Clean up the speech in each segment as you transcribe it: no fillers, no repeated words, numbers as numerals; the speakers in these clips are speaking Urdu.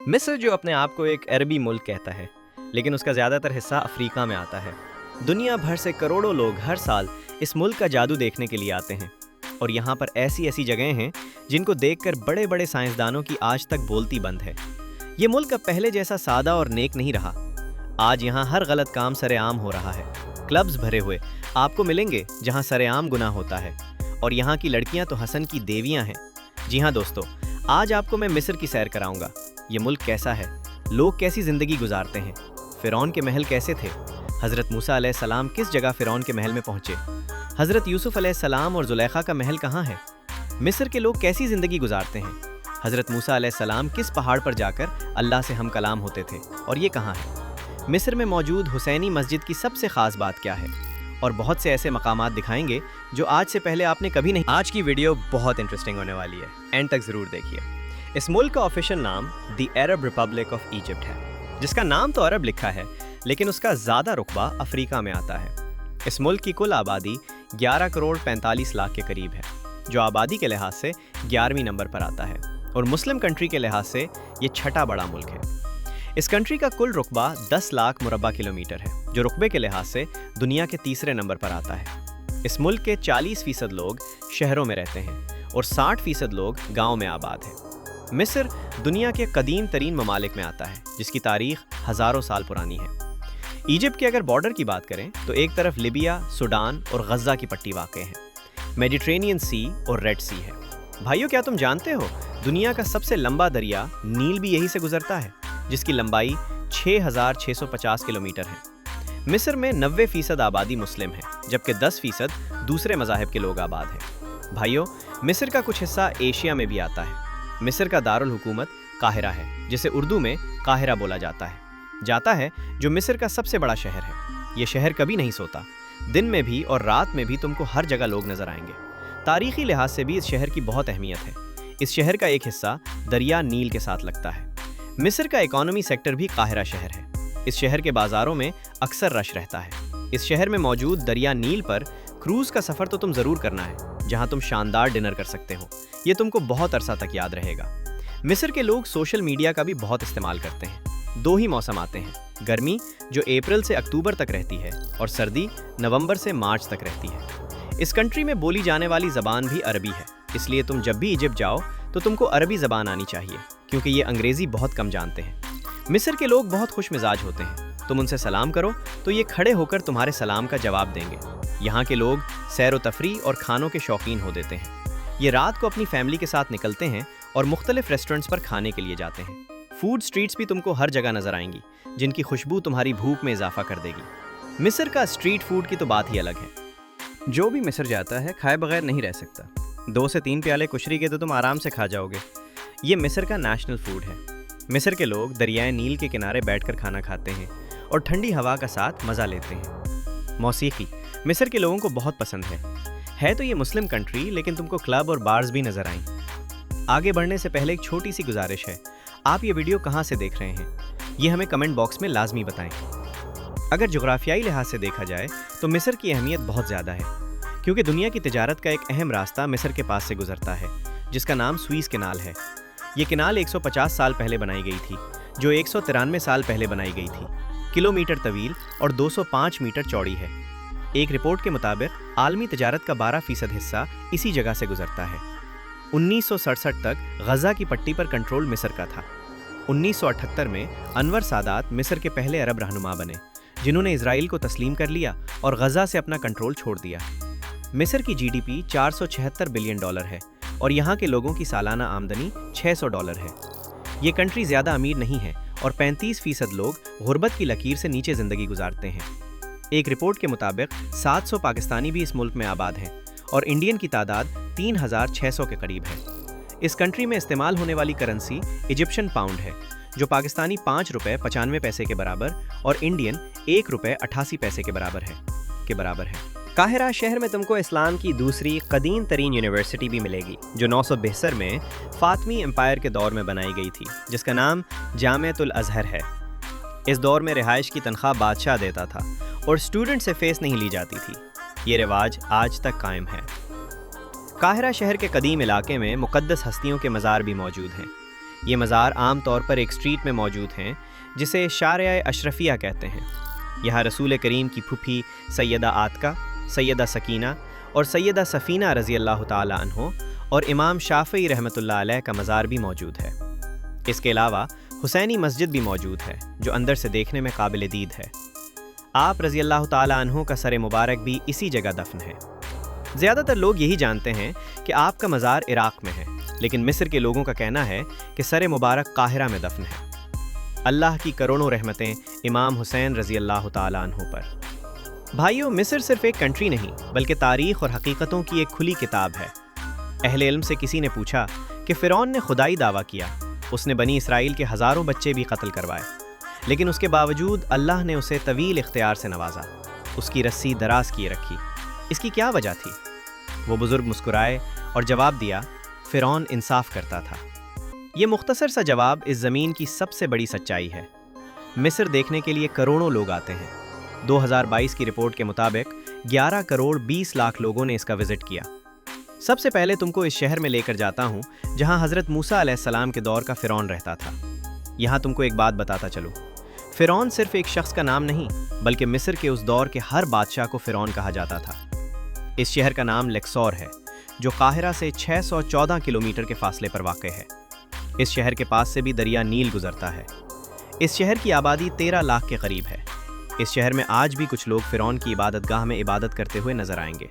مصر جو اپنے آپ کو ایک عربی ملک کہتا ہے، لیکن اس کا زیادہ تر حصہ افریقہ میں آتا ہے۔ دنیا بھر سے کروڑوں لوگ ہر سال اس ملک کا جادو دیکھنے کے لیے آتے ہیں، اور یہاں پر ایسی جگہیں ہیں جن کو دیکھ کر بڑے بڑے سائنسدانوں کی آج تک بولتی بند ہے۔ یہ ملک اب پہلے جیسا سادہ اور نیک نہیں رہا۔ آج یہاں ہر غلط کام سر عام ہو رہا ہے۔ کلبز بھرے ہوئے آپ کو ملیں گے جہاں سر عام گناہ ہوتا ہے، اور یہاں کی لڑکیاں تو حسن کی دیویاں ہیں۔ جی ہاں دوستو، آج آپ کو میں مصر کی سیر کراؤں گا۔ یہ ملک کیسا ہے، لوگ کیسی زندگی گزارتے ہیں، فرعون کے محل کیسے تھے، حضرت موسیٰ علیہ السلام کس جگہ فرعون کے محل میں پہنچے، حضرت یوسف علیہ السلام اور زلیخا کا محل کہاں ہے، مصر کے لوگ کیسی زندگی گزارتے ہیں، حضرت موسیٰ علیہ السلام کس پہاڑ پر جا کر اللہ سے ہم کلام ہوتے تھے، اور یہ کہاں ہے، مصر میں موجود حسینی مسجد کی سب سے خاص بات کیا ہے، اور بہت سے ایسے مقامات دکھائیں گے جو آج سے پہلے آپ نے کبھی نہیں۔ آج کی ویڈیو بہت انٹرسٹنگ ہونے والی ہے، اینڈ تک ضرور دیکھیے۔ اس ملک کا آفیشیل نام دی عرب ریپبلک آف ایجپٹ ہے، جس کا نام تو عرب لکھا ہے لیکن اس کا زیادہ رقبہ افریقہ میں آتا ہے۔ اس ملک کی کل آبادی 11 کروڑ 45 لاکھ کے قریب ہے، جو آبادی کے لحاظ سے 11ویں نمبر پر آتا ہے، اور مسلم کنٹری کے لحاظ سے یہ چھٹا بڑا ملک ہے۔ اس کنٹری کا کل رقبہ 10 لاکھ مربع کلومیٹر ہے، جو رقبے کے لحاظ سے دنیا کے تیسرے نمبر پر آتا ہے۔ اس ملک کے 40% لوگ شہروں میں رہتے ہیں اور 60% لوگ گاؤں میں آباد ہیں۔ مصر دنیا کے قدیم ترین ممالک میں آتا ہے، جس کی تاریخ ہزاروں سال پرانی ہے۔ ایجپٹ کے اگر بارڈر کی بات کریں تو ایک طرف لیبیا، سوڈان اور غزہ کی پٹی واقع ہے، میڈیٹرینین سی اور ریڈ سی ہے۔ بھائیو، کیا تم جانتے ہو دنیا کا سب سے لمبا دریا نیل بھی یہی سے گزرتا ہے، جس کی لمبائی 6650 کلومیٹر ہے۔ مصر میں 90% آبادی مسلم ہے، جبکہ 10% دوسرے مذاہب کے لوگ آباد ہیں۔ بھائیو، مصر کا کچھ حصہ ایشیا میں بھی آتا ہے۔ مصر کا دارالحکومت قاہرہ ہے، جسے اردو میں قاہرہ بولا جاتا ہے، جو مصر کا سب سے بڑا شہر ہے۔ یہ شہر کبھی نہیں سوتا، دن میں بھی اور رات میں بھی تم کو ہر جگہ لوگ نظر آئیں گے۔ تاریخی لحاظ سے بھی اس شہر کی بہت اہمیت ہے۔ اس شہر کا ایک حصہ دریا نیل کے ساتھ لگتا ہے۔ مصر کا اکانومی سیکٹر بھی قاہرہ شہر ہے۔ اس شہر کے بازاروں میں اکثر رش رہتا ہے۔ اس شہر میں موجود دریا نیل پر کروز کا سفر تو تم ضرور کرنا ہے، جہاں تم شاندار ڈنر کر سکتے ہو۔ یہ تم کو بہت عرصہ تک یاد رہے گا۔ مصر کے لوگ سوشل میڈیا کا بھی بہت استعمال کرتے ہیں۔ 2 ہی موسم آتے ہیں، گرمی جو اپریل سے اکتوبر تک رہتی ہے، اور سردی نومبر سے مارچ تک رہتی ہے۔ اس کنٹری میں بولی جانے والی زبان بھی عربی ہے، اس لیے تم جب بھی ایجپٹ جاؤ تو تم کو عربی زبان آنی چاہیے، کیونکہ یہ انگریزی بہت کم جانتے ہیں۔ مصر کے لوگ بہت خوش مزاج ہوتے ہیں، تم ان سے سلام کرو تو یہ کھڑے ہو کر تمہارے سلام کا جواب دیں گے۔ یہاں کے لوگ سیر و تفریح اور کھانوں کے شوقین ہو دیتے ہیں۔ یہ رات کو اپنی فیملی کے ساتھ نکلتے ہیں اور مختلف ریسٹورنٹس پر کھانے کے لیے جاتے ہیں۔ فوڈ سٹریٹس بھی تم کو ہر جگہ نظر آئیں گی، جن کی خوشبو تمہاری بھوک میں اضافہ کر دے گی۔ مصر کا اسٹریٹ فوڈ کی تو بات ہی الگ ہے۔ جو بھی مصر جاتا ہے کھائے بغیر نہیں رہ سکتا۔ 2 سے 3 پیالے کشری کے تو تم آرام سے کھا جاؤ گے۔ یہ مصر کا نیشنل فوڈ ہے۔ مصر کے لوگ دریائے نیل کے کنارے بیٹھ کر کھانا کھاتے ہیں اور ٹھنڈی ہوا کا ساتھ مزہ لیتے ہیں۔ موسیقی مصر کے لوگوں کو بہت پسند ہے تو یہ مسلم کنٹری، لیکن تم کو کلب اور بارز بھی نظر آئیں۔ آگے بڑھنے سے پہلے ایک چھوٹی سی گزارش ہے، آپ یہ ویڈیو کہاں سے دیکھ رہے ہیں یہ ہمیں کمنٹ باکس میں لازمی بتائیں۔ اگر جغرافیائی لحاظ سے دیکھا جائے تو مصر کی اہمیت بہت زیادہ ہے، کیونکہ دنیا کی تجارت کا ایک اہم راستہ مصر کے پاس سے گزرتا ہے، جس کا نام سوئس کینال ہے۔ یہ کینال 150 سال پہلے بنائی گئی تھی، جو 193 سال پہلے بنائی گئی تھی، کلومیٹر طویل اور 205 میٹر چوڑی ہے۔ ایک رپورٹ کے مطابق عالمی تجارت کا 12% حصہ اسی جگہ سے گزرتا ہے۔ 1967 تک غزہ کی پٹی پر کنٹرول مصر کا تھا۔ 1978 میں انور سادات مصر کے پہلے عرب رہنما بنے، جنہوں نے اسرائیل کو تسلیم کر لیا اور غزہ سے اپنا کنٹرول چھوڑ دیا۔ مصر کی GDP $476 بلین ہے، اور یہاں کے لوگوں کی سالانہ آمدنی $600 ہے۔ یہ کنٹری زیادہ امیر نہیں ہے، اور 35% لوگ غربت کی لکیر سے نیچے زندگی گزارتے ہیں۔ ایک رپورٹ کے مطابق 700 پاکستانی بھی اس ملک میں آباد ہیں، اور انڈین کی تعداد 3600 کے قریب ہے۔ اس کنٹری میں استعمال ہونے والی کرنسی ایجپشن پاؤنڈ ہے، جو پاکستانی 5 روپے 95 پیسے کے برابر اور انڈین 1 روپے 88 پیسے کے برابر ہے۔ قاہرہ شہر میں تم کو اسلام کی دوسری قدیم ترین یونیورسٹی بھی ملے گی، جو 972 میں فاطمی امپائر کے دور میں بنائی گئی تھی، جس کا نام جامعۃ الازہر ہے۔ اس دور میں رہائش کی تنخواہ بادشاہ دیتا تھا اور اسٹوڈنٹ سے فیس نہیں لی جاتی تھی۔ یہ رواج آج تک قائم ہے۔ قاہرہ شہر کے قدیم علاقے میں مقدس ہستیوں کے مزار بھی موجود ہیں۔ یہ مزار عام طور پر ایک اسٹریٹ میں موجود ہیں جسے شارع اشرفیہ کہتے ہیں۔ یہاں رسول کریم کی پھوپھی سیدہ عاتکہ، سیدہ سکینہ اور سیدہ سفینہ رضی اللہ تعالی عنہ اور امام شافعی رحمۃ اللہ علیہ کا مزار بھی موجود ہے۔ اس کے علاوہ حسینی مسجد بھی موجود ہے جو اندر سے دیکھنے میں قابل دید ہے۔ آپ رضی اللہ تعالی عنہ کا سر مبارک بھی اسی جگہ دفن ہے۔ زیادہ تر لوگ یہی جانتے ہیں کہ آپ کا مزار عراق میں ہے، لیکن مصر کے لوگوں کا کہنا ہے کہ سر مبارک قاہرہ میں دفن ہے۔ اللہ کی کروڑوں رحمتیں امام حسین رضی اللہ تعالی عنہ پر۔ بھائیو، مصر صرف ایک کنٹری نہیں بلکہ تاریخ اور حقیقتوں کی ایک کھلی کتاب ہے۔ اہل علم سے کسی نے پوچھا کہ فرعون نے خدائی دعویٰ کیا، اس نے بنی اسرائیل کے ہزاروں بچے بھی قتل کروائے، لیکن اس کے باوجود اللہ نے اسے طویل اختیار سے نوازا، اس کی رسی دراز کیے رکھی۔ اس کی کیا وجہ تھی؟ وہ بزرگ مسکرائے اور جواب دیا، فرعون انصاف کرتا تھا۔ یہ مختصر سا جواب اس زمین کی سب سے بڑی سچائی ہے۔ مصر دیکھنے کے لیے کروڑوں لوگ آتے ہیں۔ 2022 کی رپورٹ کے مطابق 11 کروڑ 20 لاکھ لوگوں نے اس کا وزٹ کیا۔ سب سے پہلے تم کو اس شہر میں لے کر جاتا ہوں جہاں حضرت موسیٰ علیہ السلام کے دور کا فرعون رہتا تھا۔ یہاں تم کو ایک بات بتاتا چلوں، فرعون صرف ایک شخص کا نام نہیں بلکہ مصر کے اس دور کے ہر بادشاہ کو فرعون کہا جاتا تھا۔ اس شہر کا نام لکسور ہے جو قاہرہ سے 614 کلومیٹر کے فاصلے پر واقع ہے۔ اس شہر کے پاس سے بھی دریا نیل گزرتا ہے۔ اس شہر کی آبادی 13 لاکھ کے قریب ہے۔ اس شہر میں آج بھی کچھ لوگ فرعون کی عبادت گاہ میں عبادت کرتے ہوئے نظر آئیں گے۔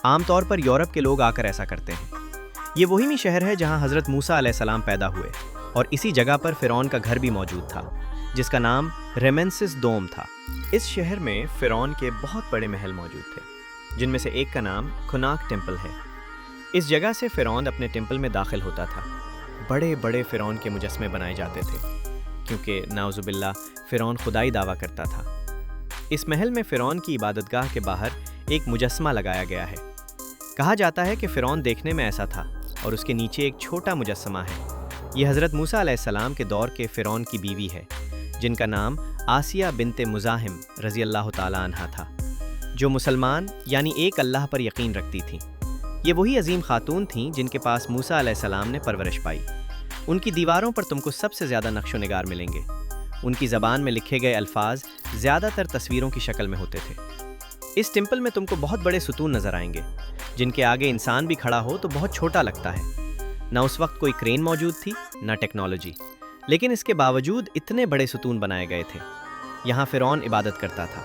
عام طور پر یورپ کے لوگ آ کر ایسا کرتے ہیں۔ یہ وہی شہر ہے جہاں حضرت موسیٰ علیہ السلام پیدا ہوئے، اور اسی جگہ پر فرعون کا گھر بھی موجود تھا جس کا نام ریمنسس دوم تھا۔ اس شہر میں فرعون کے بہت بڑے محل موجود تھے جن میں سے ایک کا نام کناک ٹیمپل ہے۔ اس جگہ سے فرعون اپنے ٹیمپل میں داخل ہوتا تھا۔ بڑے بڑے فرعون کے مجسمے بنائے جاتے تھے کیونکہ نعوذ باللہ فرعون خدائی دعویٰ کرتا تھا۔ اس محل میں فرعون کی عبادت گاہ کے باہر ایک مجسمہ لگایا گیا ہے۔ کہا جاتا ہے کہ فرعون دیکھنے میں ایسا تھا اور اس کے نیچے ایک چھوٹا مجسمہ ہے۔ یہ حضرت موسیٰ علیہ السلام کے دور کے فرعون کی بیوی ہے جن کا نام آسیہ بنت مزاحم رضی اللہ تعالی عنہا تھا، جو مسلمان یعنی ایک اللہ پر یقین رکھتی تھیں۔ یہ وہی عظیم خاتون تھیں جن کے پاس موسیٰ علیہ السلام نے پرورش پائی۔ ان کی دیواروں پر تم کو سب سے زیادہ نقش و نگار ملیں گے۔ ان کی زبان میں لکھے گئے الفاظ زیادہ تر تصویروں کی شکل میں ہوتے تھے۔ اس ٹیمپل میں تم کو بہت بڑے ستون نظر آئیں گے جن کے آگے انسان بھی کھڑا ہو تو بہت چھوٹا لگتا ہے۔ نہ اس وقت کوئی کرین موجود تھی نہ ٹیکنالوجی، لیکن اس کے باوجود اتنے بڑے ستون بنائے گئے تھے۔ یہاں فرعون عبادت کرتا تھا۔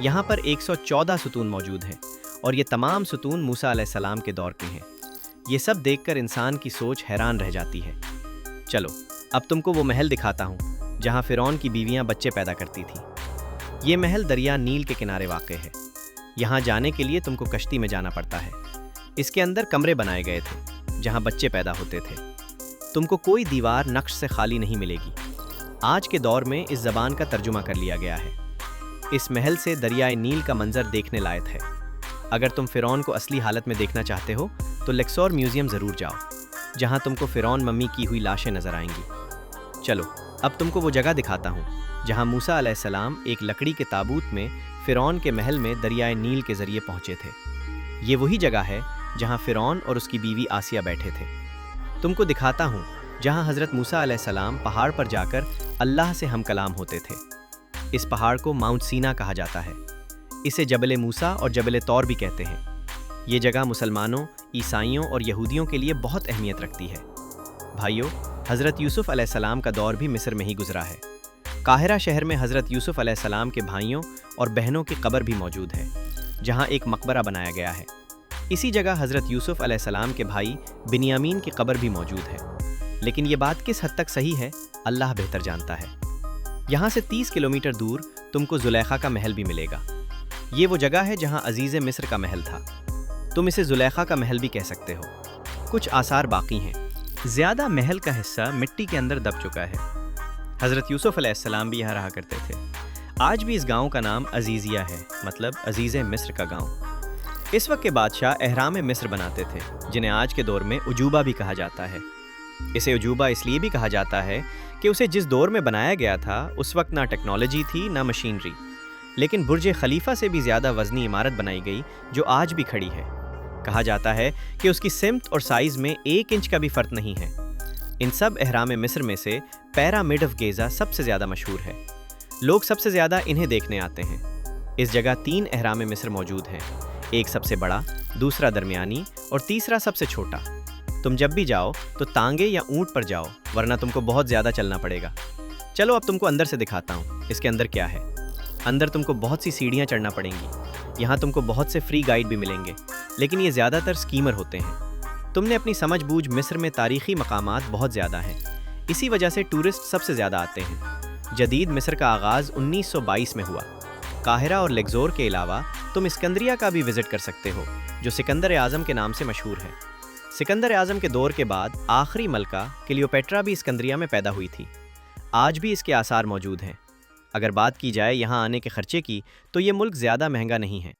یہاں پر 114 ستون موجود ہیں اور یہ تمام ستون موسیٰ علیہ السلام کے دور کے ہیں۔ یہ سب دیکھ کر انسان کی سوچ حیران رہ جاتی ہے۔ چلو اب تم کو وہ محل دکھاتا ہوں جہاں فرعون کی بیویاں بچے پیدا کرتی تھیں۔ یہ محل دریا نیل کے کنارے واقع ہے۔ یہاں جانے کے لیے تم کو کشتی میں جانا پڑتا ہے۔ اس کے اندر کمرے بنائے گئے تھے جہاں بچے پیدا ہوتے تھے۔ تم کو کوئی دیوار نقش سے خالی نہیں ملے گی۔ آج کے دور میں اس زبان کا ترجمہ کر لیا گیا ہے۔ اس محل سے دریائے نیل کا منظر دیکھنے لائق ہے۔ اگر تم فرعون کو اصلی حالت میں دیکھنا چاہتے ہو تو لکسور میوزیم ضرور جاؤ جہاں تم کو فرعون ممی کی ہوئی لاشیں نظر آئیں گی۔ چلو اب تم کو وہ جگہ دکھاتا ہوں جہاں موسیٰ علیہ السلام ایک لکڑی کے تابوت میں فرعون کے محل میں دریائے نیل کے ذریعے پہنچے تھے۔ یہ وہی جگہ ہے جہاں فرعون اور اس کی بیوی آسیہ بیٹھے تھے۔ تم کو دکھاتا ہوں جہاں حضرت موسیٰ علیہ السلام پہاڑ پر جا کر اللہ سے ہم کلام ہوتے تھے۔ اس پہاڑ کو ماؤنٹ سینا کہا جاتا ہے۔ اسے جبل موسیٰ اور جبل طور بھی کہتے ہیں۔ یہ جگہ مسلمانوں، عیسائیوں اور یہودیوں کے لیے بہت اہمیت رکھتی ہے۔ بھائیو، حضرت یوسف علیہ السلام کا دور بھی مصر میں ہی گزرا ہے۔ قاہرہ شہر میں حضرت یوسف علیہ السلام کے بھائیوں اور بہنوں کی قبر بھی موجود ہے جہاں ایک مقبرہ بنایا گیا ہے۔ اسی جگہ حضرت یوسف علیہ السلام کے بھائی بنیامین کی قبر بھی موجود ہے، لیکن یہ بات کس حد تک صحیح ہے اللہ بہتر جانتا ہے۔ یہاں سے 30 کلومیٹر دور تم کو زلیخا کا محل بھی ملے گا۔ یہ وہ جگہ ہے جہاں عزیز مصر کا محل تھا۔ تم اسے زلیخا کا محل بھی کہہ سکتے ہو۔ کچھ آثار باقی ہیں۔ زیادہ محل کا حصہ مٹی کے اندر دب چکا ہے۔ حضرت یوسف علیہ السلام بھی یہاں رہا کرتے تھے۔ آج بھی اس گاؤں کا نام عزیزیہ ہے، مطلب عزیز مصر کا گاؤں۔ اس وقت کے بادشاہ اہرام مصر بناتے تھے جنہیں آج کے دور میں عجوبہ بھی کہا جاتا ہے۔ اسے عجوبہ اس لیے بھی کہا جاتا ہے کہ اسے جس دور میں بنایا گیا تھا اس وقت نہ ٹیکنالوجی تھی نہ مشینری، لیکن برج خلیفہ سے بھی زیادہ وزنی عمارت بنائی گئی جو آج بھی کھڑی ہے۔ کہا جاتا ہے کہ اس کی سمت اور سائز میں 1 انچ کا بھی فرق نہیں ہے۔ ان سب اہرام مصر میں سے پیرامڈ آف گیزا سب سے زیادہ مشہور ہے۔ لوگ سب سے زیادہ انہیں دیکھنے آتے ہیں۔ اس جگہ 3 اہرام مصر موجود ہیں، ایک سب سے بڑا، دوسرا درمیانی اور تیسرا سب سے چھوٹا۔ تم جب بھی جاؤ تو تانگے یا اونٹ پر جاؤ، ورنہ تم کو بہت زیادہ چلنا پڑے گا۔ چلو اب تم کو اندر سے دکھاتا ہوں اس کے اندر کیا ہے۔ اندر تم کو بہت سی سیڑھیاں چڑھنا پڑیں گی۔ یہاں تم کو بہت سے فری گائیڈ بھی ملیں گے، لیکن یہ زیادہ تر اسکیمر ہوتے ہیں۔ تم نے اپنی سمجھ بوجھ مصر میں تاریخی مقامات بہت زیادہ ہیں، اسی وجہ سے ٹورسٹ سب سے زیادہ آتے ہیں۔ جدید مصر کا آغاز 1922 میں ہوا۔ قاہرہ اور لیگزور کے علاوہ تم اسکندریہ کا بھی وزٹ کر سکتے ہو، جو سکندر اعظم کے نام سے مشہور ہے۔ سکندر اعظم کے دور کے بعد آخری ملکہ کلیوپیٹرا بھی اسکندریہ میں پیدا ہوئی تھی۔ آج بھی اس کے آثار موجود ہیں۔ اگر بات کی جائے یہاں آنے کے خرچے کی، تو یہ ملک زیادہ مہنگا نہیں ہے۔